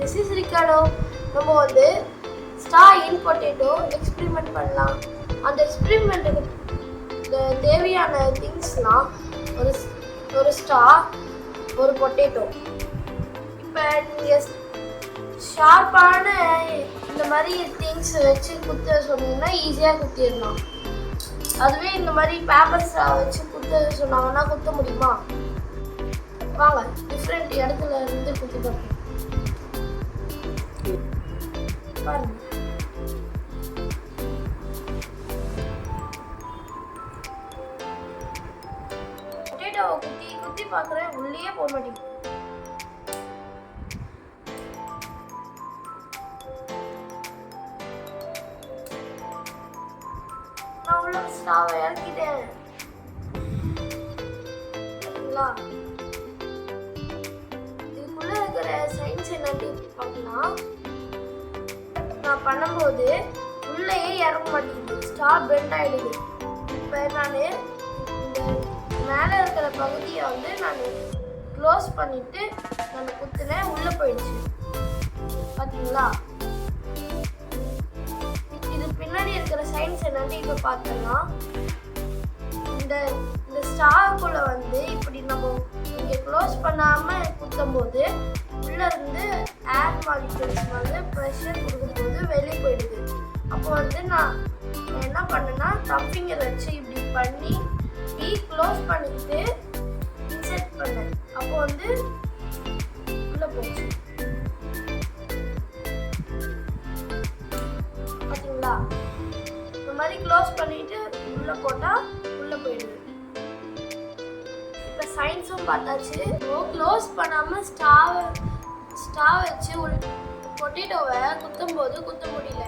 This is Ricardo. நம்ம வந்து ஸ்டா இன் பொட்டேட்டோ எக்ஸ்பெரிமெண்ட் பண்ணலாம். அந்த எக்ஸ்பெரிமெண்ட்டுக்கு தேவையான திங்ஸ்லாம் ஒரு ஸ்டா, ஒரு பொட்டேட்டோ. இப்போ நீங்கள் ஷார்ப்பான இந்த மாதிரி திங்ஸ் வச்சு குத்த சொன்னீங்கன்னா ஈஸியாக குத்திடலாம். அதுவே இந்த மாதிரி பேப்பர் ஸ்ட்ரா வச்சு குத்த சொன்னாங்கன்னா குத்த முடியுமா? வாங்க டிஃப்ரெண்ட் இடத்துல இருந்து குத்தி பார்ப்போம். பாருங்க, பொட்டேட்டோவை குத்தி குத்தி பார்க்குறேன், உள்ளே போக மாட்டேங்குது. நான் உள்ள ஸ்டாவை இறக்கிட்டேன். இதுக்குள்ள இருக்கிற சயின்ஸ் என்னன்னு பார்க்கலாம். நான் பண்ணும்போது உள்ளேயே இறங்க மாட்டேங்குது, ஸ்டா பெண்ட் ஆயிடுது. இப்போ நான் இந்த மேலே இருக்கிற பகுதியை வந்து நான் க்ளோஸ் பண்ணிட்டு நான் குத்துனேன், உள்ளே போயிடுச்சு. பார்த்தீங்களா? இது பின்னாடி இருக்கிற சயின்ஸ் என்னன்னு இப்போ பார்த்தோம்னா, இந்த ஸ்டாக்குள்ள வந்து இப்படி நம்ம இங்கே க்ளோஸ் பண்ணாமல் குத்தும் போது உள்ளே இருந்து ஏர் மாலிக்யூல்ஸ் வந்து ப்ரெஷர் கொடுக்கும்போது வெளியே போயிடுது. அப்போ வந்து நான் என்ன பண்ணேன்னா தம் ஃபிங்கர் வச்சு இப்படி பண்ணி க்ளோஸ் பண்ணிக்கிட்டு இன்செர்ட் பண்ணேன். அப்போ வந்து உள்ளே போச்சு. பார்த்தீங்களா? இந்த மாதிரி க்ளோஸ் பண்ணிட்டு உள்ளே போட்டால் உள்ளே போயிடுது. இப்போ சயின்ஸும் பார்த்தாச்சு. க்ளோஸ் பண்ணாமல் ஸ்டா வச்சு பொட்டேட்டோவை குத்தும்போது குத்த முடியல.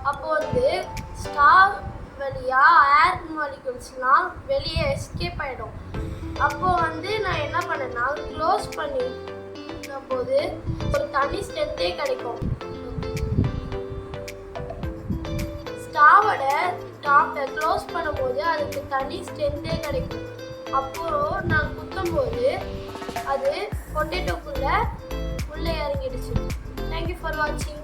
அப்போ வந்து ஸ்டா வழியாக ஏர் மாலிகூல்ஸ்லாம் வெளியே எஸ்கேப் ஆகிடும். அப்போ வந்து நான் என்ன பண்ணேன்னா க்ளோஸ் பண்ணின போது ஒரு தனி ஸ்ட்ரென்த்தே கிடைக்கும். ஸ்டாவோட டாப்பை க்ளோஸ் பண்ணும்போது அதுக்கு தனி ஸ்ட்ரென்த்தே கிடைக்கும். அப்போது நான் குத்தும்போது அது பொட்டேட்டோக்குள்ளே உள்ளே இறங்கிடுச்சு. தேங்க்யூ ஃபார் வாட்சிங்.